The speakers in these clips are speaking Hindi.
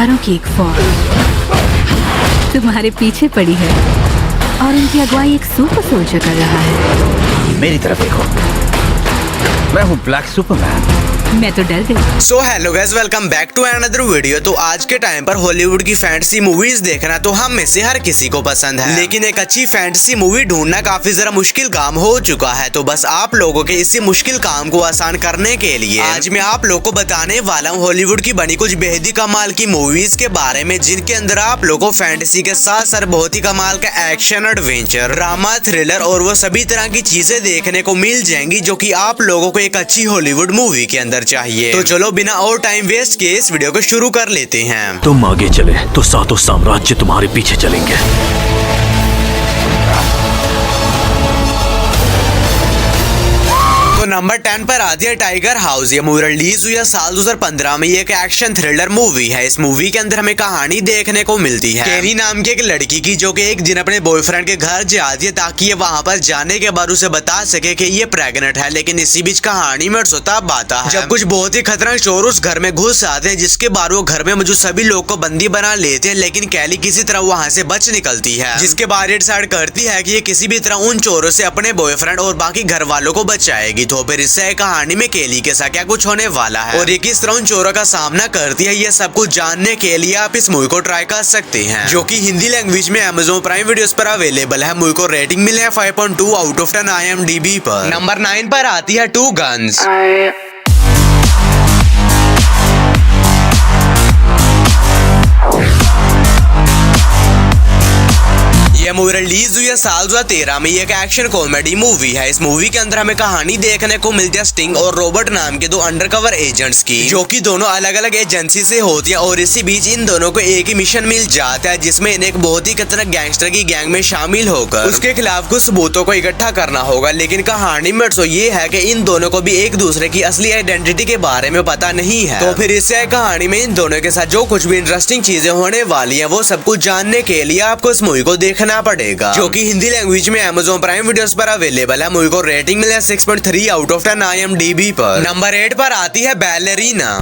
हथियारों की एक फौज तुम्हारे पीछे पड़ी है और उनकी अगुवाई एक सुपर सोल्जर कर रहा है। मेरी तरफ देखो, मैं हूँ ब्लैक सुपरमैन। मैं तो डर गई। So hello guys, welcome back to another video. तो आज के टाइम पर हॉलीवुड की फैंटेसी मूवीज देखना तो हम में से हर किसी को पसंद है, लेकिन एक अच्छी फैंटेसी मूवी ढूंढना काफी जरा मुश्किल काम हो चुका है। तो बस आप लोगों के इसी मुश्किल काम को आसान करने के लिए आज मैं आप लोगों को बताने वाला हूँ हॉलीवुड की बनी कुछ बेहद ही कमाल की मूवीज के बारे में, जिनके अंदर आप लोगों को फैंटेसी के साथ साथ बहुत ही कमाल का एक्शन, एडवेंचर, ड्रामा, थ्रिलर और वो सभी तरह की चीजें देखने को मिल जाएंगी जो कि आप लोगों को एक अच्छी हॉलीवुड मूवी के अंदर चाहिए। तो चलो बिना और टाइम वेस्ट किए इस वीडियो को शुरू कर लेते हैं। तुम आगे चले तो सातों साम्राज्य तुम्हारे पीछे चलेंगे। तो नंबर 10 पर आती है टाइगर हाउस। ये मूवी रिलीज हुई है साल 2015 में। ये एक एक्शन थ्रिलर मूवी है। इस मूवी के अंदर हमें कहानी देखने को मिलती है केनी नाम की एक लड़की की, जो कि एक दिन अपने बॉयफ्रेंड के घर जाती है ताकि ये वहां पर जाने के बाद उसे बता सके कि ये प्रेग्नेंट है। लेकिन इसी बीच कहानी में तब आता है जब कुछ बहुत ही खतरनाक चोर उस घर में घुस आते हैं, जिसके बाद वो घर में मौजूद सभी लोग को बंदी बना लेते हैं। लेकिन कैली किसी तरह वहां से बच निकलती है, जिसके बाद ये डिसाइड करती है कि ये किसी भी तरह उन चोरों से अपने बॉयफ्रेंड और बाकी घर वालों को बचाएगी। तो फिर इससे कहानी में केली के साथ क्या कुछ होने वाला है और ये किस तरह उन चोरों का सामना करती है, ये सब कुछ जानने के लिए आप इस मूवी को ट्राई कर सकते हैं, जो कि हिंदी लैंग्वेज में Amazon प्राइम वीडियोस पर अवेलेबल है। मूवी को रेटिंग मिले है 5.2 आउट ऑफ 10 IMDb पर। नंबर 9 पर आती है टू गन्स। ये मूवी रिलीज हुई है साल 2013 में। ये एक एक्शन कॉमेडी मूवी है। इस मूवी के अंदर हमें कहानी देखने को मिलती है स्टिंग और रॉबर्ट नाम के दो अंडरकवर एजेंट्स की, जो कि दोनों अलग अलग एजेंसी से होती हैं। और इसी बीच इन दोनों को एक ही मिशन मिल जाता है, जिसमें इन्हें एक बहुत ही खतरनाक गैंगस्टर की गैंग में शामिल होकर उसके खिलाफ कुछ सबूतों को इकट्ठा करना होगा। लेकिन कहानी में तो ये है कि इन दोनों को भी एक दूसरे की असली आइडेंटिटी के बारे में पता नहीं है। तो फिर इससे कहानी में इन दोनों के साथ जो कुछ भी इंटरेस्टिंग चीजें होने वाली है, वो सब कुछ जानने के लिए आपको इस मूवी को देखना पड़ेगा, जो कि हिंदी लैंग्वेज में Amazon प्राइम वीडियोस पर अवेलेबल है। मूवी को रेटिंग मिला 6.3 आउट ऑफ 10 IMDb पर। नंबर 8 पर आती है बैलेरीना।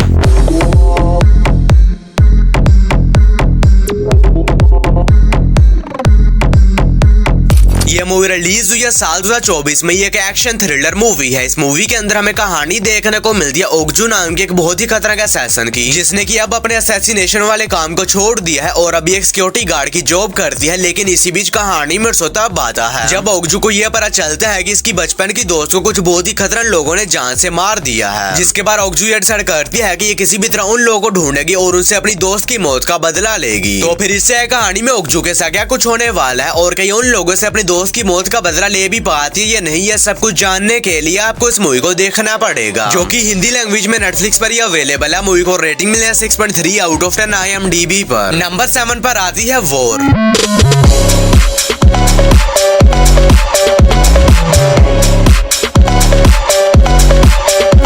ये मूवी रिलीज हुई है साल 2024 में। ये एक एक्शन थ्रिलर मूवी है। इस मूवी के अंदर हमें कहानी देखने को मिलती है ओकजू नाम के एक बहुत ही खतरनाक असैसिन की, जिसने कि अब अपने असैसिनेशन वाले काम को छोड़ दिया है और अभी एक सिक्योरिटी गार्ड की जॉब करती है। लेकिन इसी बीच कहानी में तब आता है जब ओकजू को यह पता चलता है कि इसकी बचपन की दोस्त को कुछ बहुत ही खतरनाक लोगों ने जान से मार दिया है, जिसके बाद ओकजू ये डिसाइड करती है कि ये किसी भी तरह उन लोगों को ढूंढेगी और उनसे अपनी दोस्त की मौत का बदला लेगी। तो फिर इससे कहानी में ओकजू के साथ क्या कुछ होने वाला है और कई उन लोगों से अपनी दोस्त की मौत का बदला ले भी पाती है या नहीं, ये सब कुछ जानने के लिए आपको इस मूवी को देखना पड़ेगा, जो कि हिंदी लैंग्वेज में नेटफ्लिक्स पर ही अवेलेबल है। मूवी को रेटिंग मिले 6.3 आउट ऑफ 10 IMDb पर। नंबर 7 पर आती है वॉर।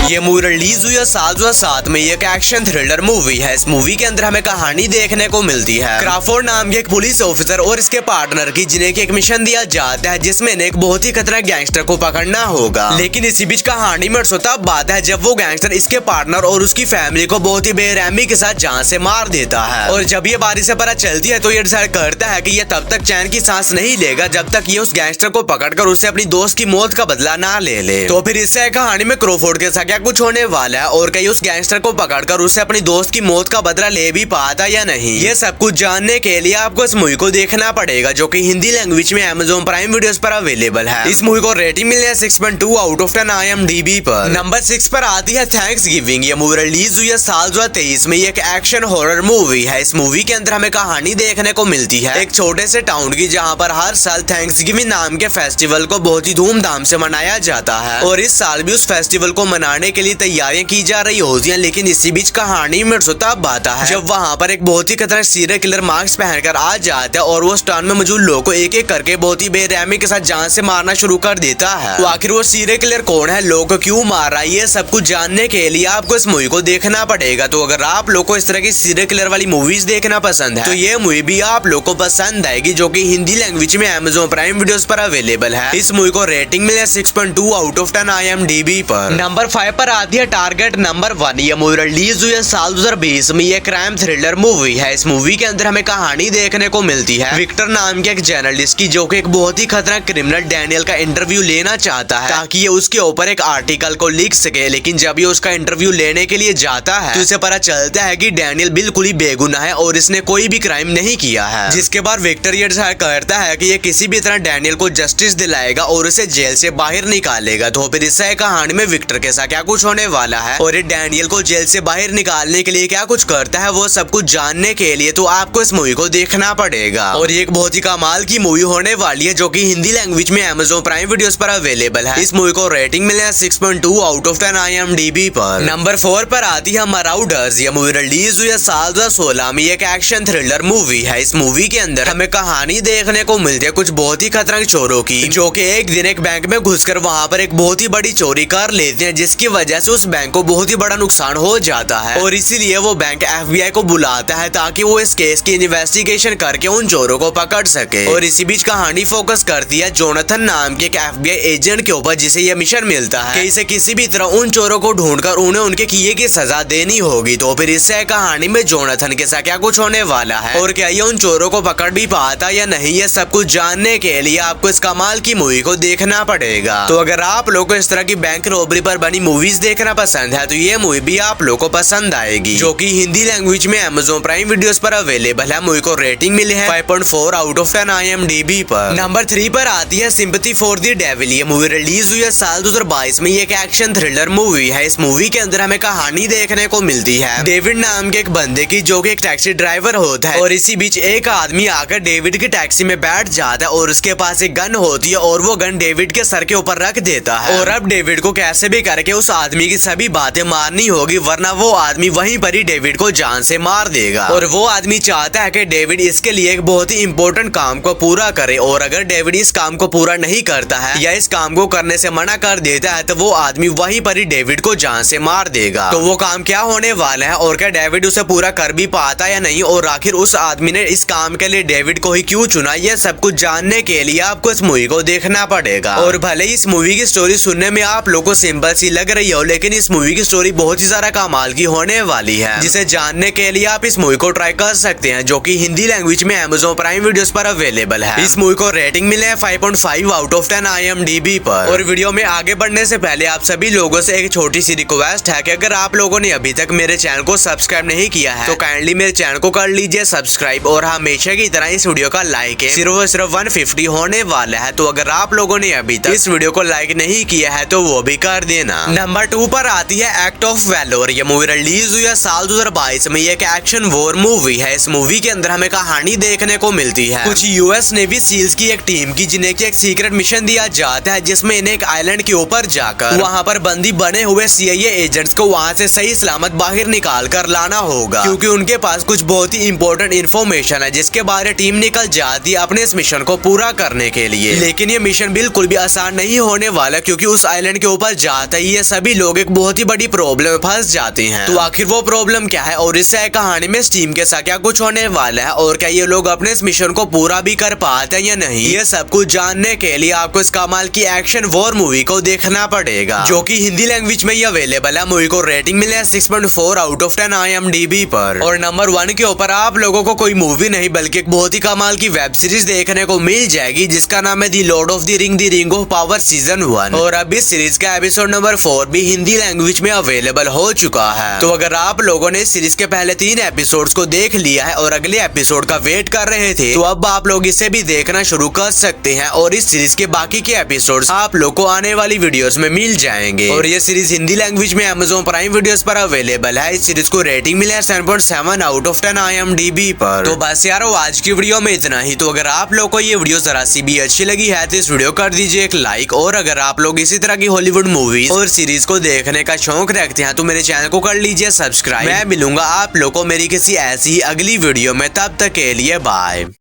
ये मूवी रिलीज हुई है साल 2007 में। ये एक एक्शन थ्रिलर मूवी है। इस मूवी के अंदर हमें कहानी देखने को मिलती है क्राफोर्ड नाम के एक पुलिस ऑफिसर और इसके पार्टनर की, जिन्हें एक मिशन दिया जाता है जिसमें इन्हें एक बहुत ही खतरनाक गैंगस्टर को पकड़ना होगा। लेकिन इसी बीच कहानी में तब बात है जब वो गैंगस्टर इसके पार्टनर और उसकी फैमिली को बहुत ही बेरहमी के साथ जान से मार देता है। और जब ये बारी से पता चलती है तो ये डिसाइड करता है कि ये तब तक चैन की सांस नहीं लेगा जब तक ये उस गैंगस्टर को पकड़कर उसे अपनी दोस्त की मौत का बदला ना ले ले। तो फिर इससे कहानी में क्राफोर्ड के साथ क्या कुछ होने वाला है और कहीं उस गैंगस्टर को पकड़कर उसे अपनी दोस्त की मौत का बदला ले भी पाता या नहीं, ये सब कुछ जानने के लिए आपको इस मूवी को देखना पड़ेगा, जो कि हिंदी लैंग्वेज में Amazon प्राइम वीडियोस पर अवेलेबल है। इस मूवी को रेटिंग मिली है 6.2 आउट ऑफ 10 IMDb पर। नंबर 6 पर आती है थैंक्सगिविंग। ये मूवी रिलीज हुई है साल 2023 में। ये एक एक्शन हॉरर मूवी है। इस मूवी के अंदर हमें कहानी देखने को मिलती है एक छोटे से टाउन की, जहाँ पर हर साल थैंक्सगिविंग नाम के फेस्टिवल को बहुत ही धूमधाम से मनाया जाता है और इस साल भी उस फेस्टिवल को मनाने के लिए तैयारियां की जा रही होती हैं। लेकिन इसी बीच कहानी में तब आता है जब वहां पर एक बहुत ही खतरनाक सीरियल किलर मास्क पहनकर आ जाता है और वो उस टाउन में मौजूद लोगों को एक एक करके बहुत ही बेरहमी के साथ जान से मारना शुरू कर देता है। तो आखिर वो सीरियल किलर कौन है, लोगों को क्यों मार रहा है, ये सब कुछ जानने के लिए आपको इस मूवी को देखना पड़ेगा। तो अगर आप लोग को इस तरह की सीरियल किलर वाली मूवीज देखना पसंद है तो ये मूवी भी आप लोग को पसंद आएगी, जो कि हिंदी लैंग्वेज में Amazon प्राइम वीडियोस पर अवेलेबल है। इस मूवी को रेटिंग मिले 6.2 आउट ऑफ 10 IMDb पर। नंबर 5 पर आती है टारगेट नंबर 1। ये मूवी रिलीज हुई है साल 2020 में। ये क्राइम थ्रिलर मूवी है। इस मूवी के अंदर हमें कहानी देखने को मिलती है विक्टर नाम के एक जर्नलिस्ट की, जो कि एक बहुत ही खतरनाक क्रिमिनल डैनियल का इंटरव्यू लेना चाहता है ताकि ये उसके ऊपर एक आर्टिकल को लिख सके। लेकिन जब ये उसका इंटरव्यू लेने के लिए जाता है तो इसे पता चलता है कि डैनियल बिल्कुल ही बेगुनाह है और इसने कोई भी क्राइम नहीं किया है। जिसके बाद विक्टर ये डिसाइड करता है कि ये किसी भी तरह डैनियल को जस्टिस दिलाएगा और उसे जेल से बाहर निकालेगा। तो फिर इस कहानी में विक्टर के साथ क्या कुछ होने वाला है और ये डैनियल को जेल से बाहर निकालने के लिए क्या कुछ करता है, वो सब कुछ जानने के लिए तो आपको इस मूवी को देखना पड़ेगा। और ये एक बहुत ही कमाल की मूवी होने वाली है जो कि हिंदी लैंग्वेज में Amazon प्राइम वीडियोस पर अवेलेबल है। इस मूवी को रेटिंग मिले 6.2 आउट ऑफ 10 IMDb पर। नंबर 4 पर आती है मराउडर्स। ये मूवी रिलीज हुई है साल 2016 में। एक एक्शन थ्रिलर मूवी है। इस मूवी के अंदर हमें कहानी देखने को मिलती है कुछ बहुत ही खतरनाक चोरों की, जो कि एक दिन एक बैंक में घुसकर वहां पर एक बहुत ही बड़ी चोरी कर लेते हैं, जिसकी वजह से उस बैंक को बहुत ही बड़ा नुकसान हो जाता है। और इसीलिए वो बैंक FBI को बुलाता है ताकि वो इस केस की इन्वेस्टिगेशन करके उन चोरों को पकड़ सके। और इसी बीच कहानी फोकस करती है जोनाथन नाम के एक FBI एजेंट के ऊपर, जिसे यह मिशन मिलता है कि इसे किसी भी तरह उन चोरों को ढूंढकर उन्हें उनके किए की सजा देनी होगी। तो फिर इससे कहानी में जोनाथन के साथ क्या कुछ होने वाला है और क्या ये उन चोरों को पकड़ भी पाता या नहीं, ये सब कुछ जानने के लिए आपको इस कमाल की मूवी को देखना पड़ेगा। तो अगर आप लोग को इस तरह की बैंक रॉबरी पर बनी मूवीज देखना पसंद है तो ये मूवी भी आप लोग को पसंद आएगी, जो कि हिंदी लैंग्वेज में Amazon प्राइम वीडियोस पर अवेलेबल है। मूवी को रेटिंग मिली है 5.4 आउट ऑफ 10 IMDb पर। नंबर 3 पर आती है सिंपैथी फॉर द डेविल। ये मूवी रिलीज हुई है साल 2022 में। ये एक एक्शन थ्रिलर मूवी है। इस मूवी के अंदर हमें कहानी देखने को मिलती है डेविड नाम के एक बंदे की, जो कि एक टैक्सी ड्राइवर होता है। और इसी बीच एक आदमी आकर डेविड की टैक्सी में बैठ जाता है और उसके पास एक गन होती है और वो गन डेविड के सर के ऊपर रख देता है। और अब डेविड को कैसे भी करके उस आदमी की सभी बातें मारनी होगी, वरना वो आदमी वहीं पर ही डेविड को जान से मार देगा। और वो आदमी चाहता है कि डेविड इसके लिए एक बहुत ही इंपॉर्टेंट काम को पूरा करे, और अगर डेविड इस काम को पूरा नहीं करता है या इस काम को करने से मना कर देता है तो वो आदमी वहीं पर ही डेविड को जान से मार देगा। तो वो काम क्या होने वाला है और क्या डेविड उसे पूरा कर भी पाता या नहीं, और आखिर उस आदमी ने इस काम के लिए डेविड को ही क्यों चुना, यह सब कुछ जानने के लिए आपको इस मूवी को देखना पड़ेगा। और भले ही इस मूवी की स्टोरी सुनने में आप लोगों को सिंपल सी लग रही हो, लेकिन इस मूवी की स्टोरी बहुत ही ज्यादा कमाल की होने वाली है, जिसे जानने के लिए आप इस मूवी को ट्राई कर सकते हैं, जो कि हिंदी लैंग्वेज में Amazon प्राइम वीडियोस पर अवेलेबल है। इस मूवी को रेटिंग मिले है 5.5 आउट ऑफ 10 IMDb पर। और वीडियो में आगे बढ़ने से पहले आप सभी लोगों से एक छोटी सी रिक्वेस्ट है कि अगर आप लोगों ने अभी तक मेरे चैनल को सब्सक्राइब नहीं किया है तो काइंडली मेरे चैनल को कर लीजिए सब्सक्राइब, और हमेशा की तरह इस वीडियो का लाइक है सिर्फ 150 होने वाला है। तो अगर आप लोगों ने अभी तक इस वीडियो को लाइक नहीं किया है तो वो भी कर देना। नंबर 2 पर आती है एक्ट ऑफ वैलोर। ये मूवी रिलीज हुई है साल 2022 में। ये एक एक्शन वॉर मूवी है। इस मूवी के अंदर हमें कहानी देखने को मिलती है कुछ US नेवी सील्स की एक टीम की, जिन्हें एक सीक्रेट मिशन दिया जाता है, जिसमें इन्हें एक आइलैंड के ऊपर जाकर वहां पर बंदी बने हुए CIA एजेंट्स को वहां से सही सलामत बाहर निकाल कर लाना होगा, क्योंकि उनके पास कुछ बहुत ही इंपॉर्टेंट इन्फॉर्मेशन है, जिसके बारे टीम निकल जाती है अपने इस मिशन को पूरा करने के लिए। लेकिन ये मिशन बिल्कुल भी आसान नहीं होने वाला, क्योंकि उस आइलैंड के ऊपर जाते ही ये सभी लोग एक बहुत ही बड़ी प्रॉब्लम में फंस जाते हैं। तो आखिर वो प्रॉब्लम क्या है और इससे कहानी में इस टीम के साथ क्या कुछ होने वाला है, और क्या ये लोग अपने इस मिशन को पूरा भी कर पाते हैं या नहीं, ये सब कुछ जानने के लिए आपको इस कमाल की एक्शन वॉर मूवी को देखना पड़ेगा, जो कि हिंदी लैंग्वेज में ये अवेलेबल है। मूवी को रेटिंग मिले 6.4 आउट ऑफ 10 IMDb पर। और नंबर 1 के ऊपर आप लोगों को कोई मूवी नहीं बल्कि एक बहुत ही कमाल की वेब सीरीज देखने को मिल जाएगी, जिसका नाम है the Lord of the ring of power season 1। और अब इस सीरीज का एपिसोड नंबर 4 भी हिंदी लैंग्वेज में अवेलेबल हो चुका है। तो अगर आप लोगों ने इस सीरीज के पहले 3 एपिसोड्स को देख लिया है और अगले एपिसोड का वेट कर रहे थे, तो अब आप लोग इसे भी देखना शुरू कर सकते हैं, और इस सीरीज के बाकी के एपिसोड्स आप लोग को आने वाली वीडियोस में मिल जाएंगे। और ये सीरीज हिंदी लैंग्वेज में Amazon प्राइम वीडियोस पर अवेलेबल है। इस सीरीज को रेटिंग मिला है 7.7 आउट ऑफ 10 IMDb पर। तो बस यारो आज की वीडियो में इतना ही। तो अगर आप लोग को ये वीडियो जरा सी भी अच्छी लगी है तो इस वीडियो कर दीजिए एक लाइक, और अगर आप लोग इसी तरह की हॉलीवुड मूवीज और सीरीज को देखने का शौक रखते हैं तो मेरे चैनल को कर लीजिए सब्सक्राइब। मैं मिलूंगा आप लोग को मेरी किसी ऐसी ही अगली वीडियो में, तब तक के लिए बाय।